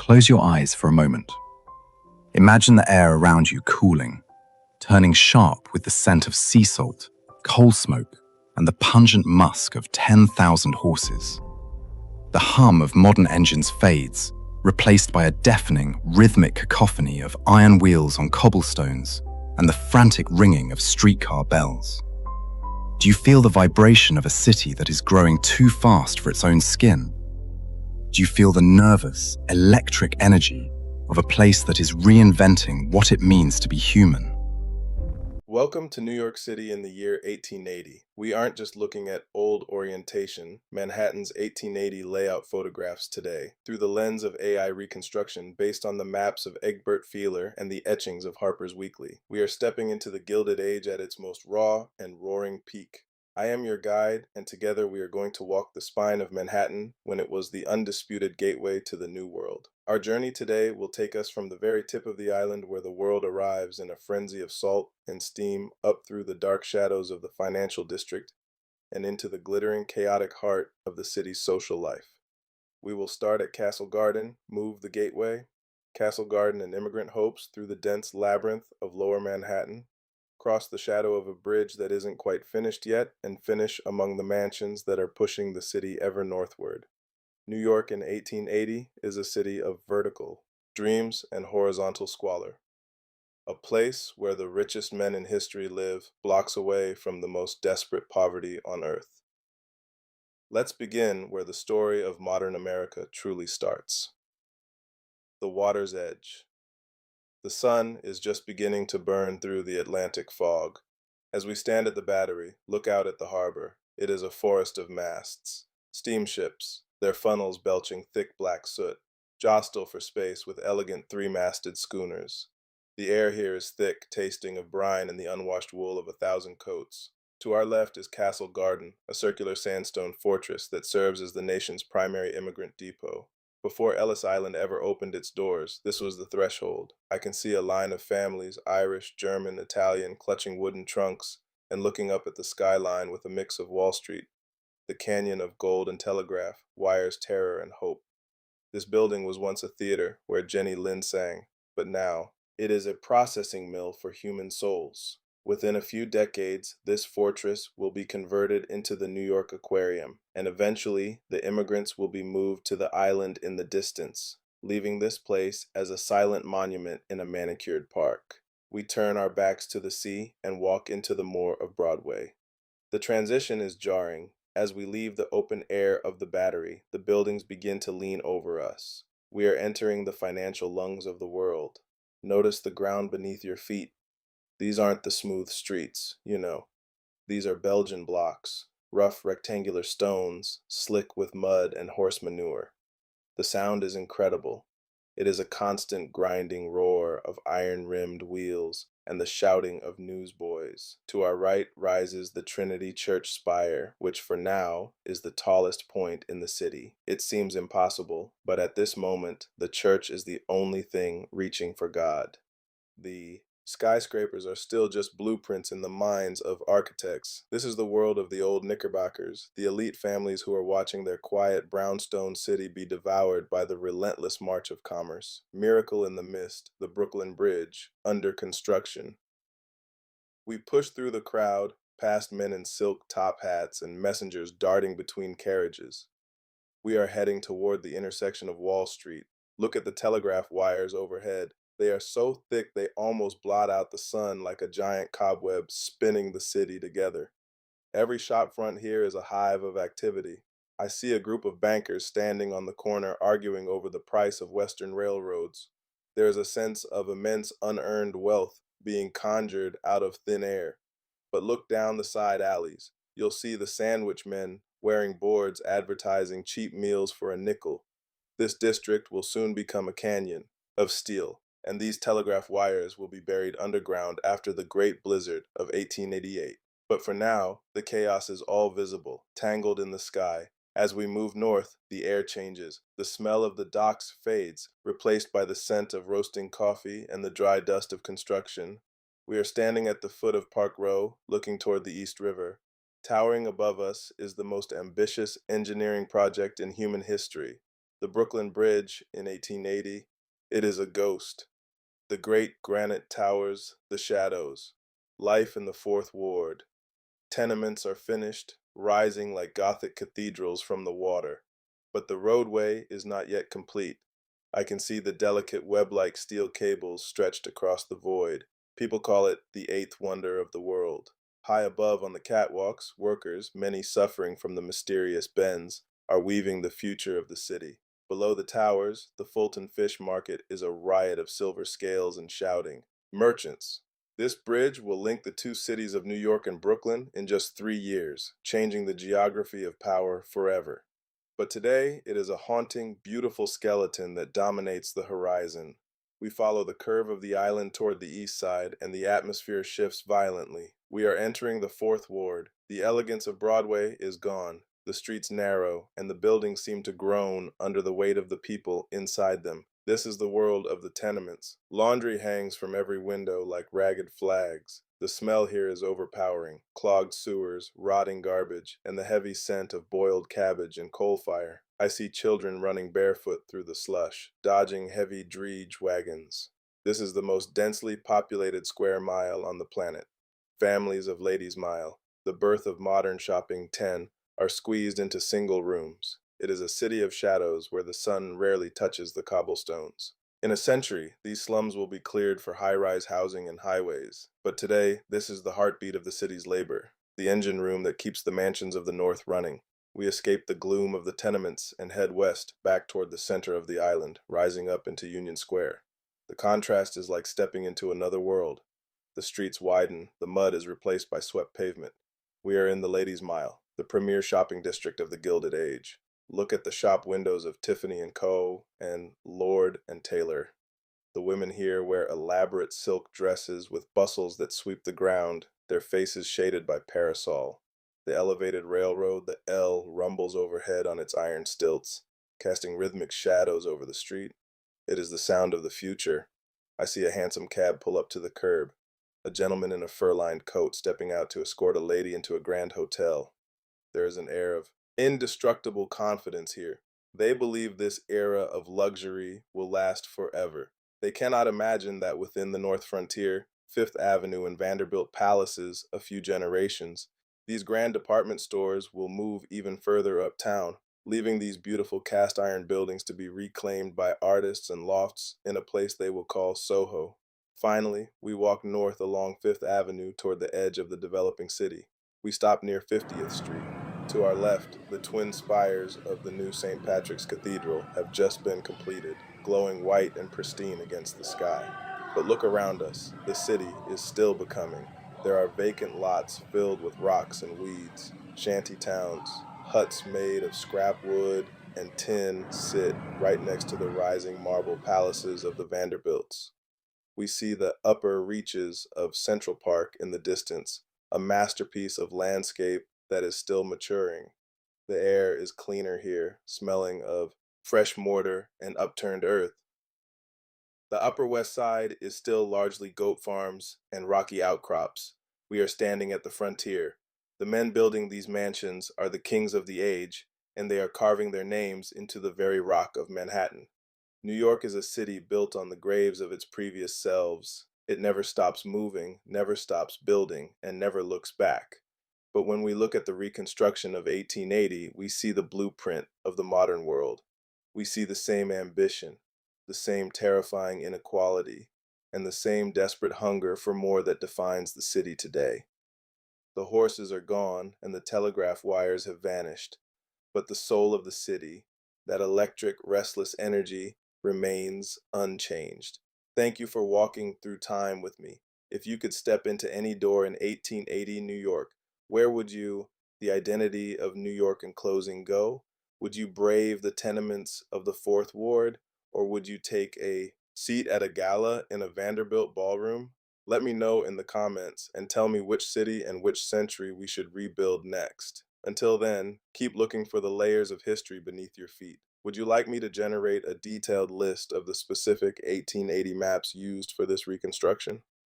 Close your eyes for a moment. Imagine the air around you cooling, turning sharp with the scent of sea salt, coal smoke, and the pungent musk of 10,000 horses. The hum of modern engines fades, replaced by a deafening, rhythmic cacophony of iron wheels on cobblestones and the frantic ringing of streetcar bells. Do you feel the vibration of a city that is growing too fast for its own skin? Do you feel the nervous, electric energy of a place that is reinventing what it means to be human? Welcome to New York City in the year 1880. We aren't just looking at old orientation, Manhattan's 1880 layout photographs today, through the lens of AI reconstruction based on the maps of Egbert Fieler and the etchings of Harper's Weekly. We are stepping into the Gilded Age at its most raw and roaring peak. I am your guide, and together we are going to walk the spine of Manhattan when it was the undisputed gateway to the New World. Our journey today will take us from the very tip of the island where the world arrives in a frenzy of salt and steam up through the dark shadows of the financial district and into the glittering, chaotic heart of the city's social life. We will start at Castle Garden, move the gateway, Castle Garden and Immigrant hopes through the dense labyrinth of lower Manhattan, cross the shadow of a bridge that isn't quite finished yet, and finish among the mansions that are pushing the city ever northward. New York in 1880 is a city of vertical dreams and horizontal squalor, a place where the richest men in history live blocks away from the most desperate poverty on earth. Let's begin where the story of modern America truly starts. The water's edge. The sun is just beginning to burn through the Atlantic fog. As we stand at the Battery, look out at the harbor. It is a forest of masts. Steamships, their funnels belching thick black soot, jostle for space with elegant three-masted schooners. The air here is thick, tasting of brine and the unwashed wool of 1,000 coats. To our left is Castle Garden, a circular sandstone fortress that serves as the nation's primary immigrant depot. Before Ellis Island ever opened its doors, this was the threshold. I can see a line of families, Irish, German, Italian, clutching wooden trunks and looking up at the skyline with a mix of Wall Street, the canyon of gold and telegraph, wires, terror, and hope. This building was once a theater where Jenny Lind sang, but now it is a processing mill for human souls. Within a few decades, this fortress will be converted into the New York Aquarium, and eventually the immigrants will be moved to the island in the distance, leaving this place as a silent monument in a manicured park. We turn our backs to the sea and walk into the more of Broadway. The transition is jarring. As we leave the open air of the Battery, the buildings begin to lean over us. We are entering the financial lungs of the world. Notice the ground beneath your feet. These aren't the smooth streets, you know. These are Belgian blocks, rough rectangular stones, slick with mud and horse manure. The sound is incredible. It is a constant grinding roar of iron-rimmed wheels and the shouting of newsboys. To our right rises the Trinity Church spire, which for now is the tallest point in the city. It seems impossible, but at this moment, the church is the only thing reaching for God. The skyscrapers are still just blueprints in the minds of architects. This is the world of the old Knickerbockers, the elite families who are watching their quiet brownstone city be devoured by the relentless march of commerce. Miracle in the Mist, the Brooklyn Bridge, under construction. We push through the crowd, past men in silk top hats and messengers darting between carriages. We are heading toward the intersection of Wall Street. Look at the telegraph wires overhead. They are so thick they almost blot out the sun like a giant cobweb spinning the city together. Every shopfront here is a hive of activity. I see a group of bankers standing on the corner arguing over the price of Western railroads. There is a sense of immense unearned wealth being conjured out of thin air. But look down the side alleys. You'll see the sandwich men wearing boards advertising cheap meals for a nickel. This district will soon become a canyon of steel, and these telegraph wires will be buried underground after the Great Blizzard of 1888. But for now, the chaos is all visible, tangled in the sky. As we move north, the air changes. The smell of the docks fades, replaced by the scent of roasting coffee and the dry dust of construction. We are standing at the foot of Park Row, looking toward the East River. Towering above us is the most ambitious engineering project in human history, The Brooklyn Bridge in 1880, it is a ghost. The great granite towers, the shadows. Life in the Fourth Ward. Tenements are finished, rising like Gothic cathedrals from the water. But the roadway is not yet complete. I can see the delicate web-like steel cables stretched across the void. People call it the eighth wonder of the world. High above on the catwalks, workers, many suffering from the mysterious bends, are weaving the future of the city. Below the towers, the Fulton Fish Market is a riot of silver scales and shouting. Merchants. This bridge will link the two cities of New York and Brooklyn in just 3 years, changing the geography of power forever. But today, it is a haunting, beautiful skeleton that dominates the horizon. We follow the curve of the island toward the east side, and the atmosphere shifts violently. We are entering the Fourth Ward. The elegance of Broadway is gone. The streets narrow, and the buildings seem to groan under the weight of the people inside them. This is the world of the tenements. Laundry hangs from every window like ragged flags. The smell here is overpowering. Clogged sewers, rotting garbage, and the heavy scent of boiled cabbage and coal fire. I see children running barefoot through the slush, dodging heavy drege wagons. This is the most densely populated square mile on the planet. Families of Ladies' Mile, the birth of modern shopping 10, are squeezed into single rooms. It is a city of shadows where the sun rarely touches the cobblestones. In a century, these slums will be cleared for high-rise housing and highways. But today, this is the heartbeat of the city's labor, the engine room that keeps the mansions of the North running. We escape the gloom of the tenements and head west, back toward the center of the island, rising up into Union Square. The contrast is like stepping into another world. The streets widen, the mud is replaced by swept pavement. We are in the Ladies' Mile, the premier shopping district of the Gilded Age. Look at the shop windows of Tiffany & Co. and Lord & Taylor. The women here wear elaborate silk dresses with bustles that sweep the ground, their faces shaded by parasol. The elevated railroad, the L, rumbles overhead on its iron stilts, casting rhythmic shadows over the street. It is the sound of the future. I see a handsome cab pull up to the curb, a gentleman in a fur-lined coat stepping out to escort a lady into a grand hotel. There is an air of indestructible confidence here. They believe this era of luxury will last forever. They cannot imagine that within the North Frontier, Fifth Avenue, and Vanderbilt palaces a few generations, these grand department stores will move even further uptown, leaving these beautiful cast iron buildings to be reclaimed by artists and lofts in a place they will call Soho. Finally, we walk north along Fifth Avenue toward the edge of the developing city. We stop near 50th Street. To our left, the twin spires of the new St. Patrick's Cathedral have just been completed, glowing white and pristine against the sky. But look around us. The city is still becoming. There are vacant lots filled with rocks and weeds. Shanty towns, huts made of scrap wood and tin sit right next to the rising marble palaces of the Vanderbilts. We see the upper reaches of Central Park in the distance, a masterpiece of landscape that is still maturing. The air is cleaner here, smelling of fresh mortar and upturned earth. The Upper West Side is still largely goat farms and rocky outcrops. We are standing at the frontier. The men building these mansions are the kings of the age, and they are carving their names into the very rock of Manhattan. New York is a city built on the graves of its previous selves. It never stops moving, never stops building, and never looks back. But when we look at the Reconstruction of 1880, we see the blueprint of the modern world. We see the same ambition, the same terrifying inequality, and the same desperate hunger for more that defines the city today. The horses are gone, and the telegraph wires have vanished, but the soul of the city, that electric, restless energy, remains unchanged. Thank you for walking through time with me. If you could step into any door in 1880 New York, where would you, the identity of New York in closing, go? Would you brave the tenements of the Fourth Ward, or would you take a seat at a gala in a Vanderbilt ballroom? Let me know in the comments and tell me which city and which century we should rebuild next. Until then, keep looking for the layers of history beneath your feet. Would you like me to generate a detailed list of the specific 1880 maps used for this reconstruction?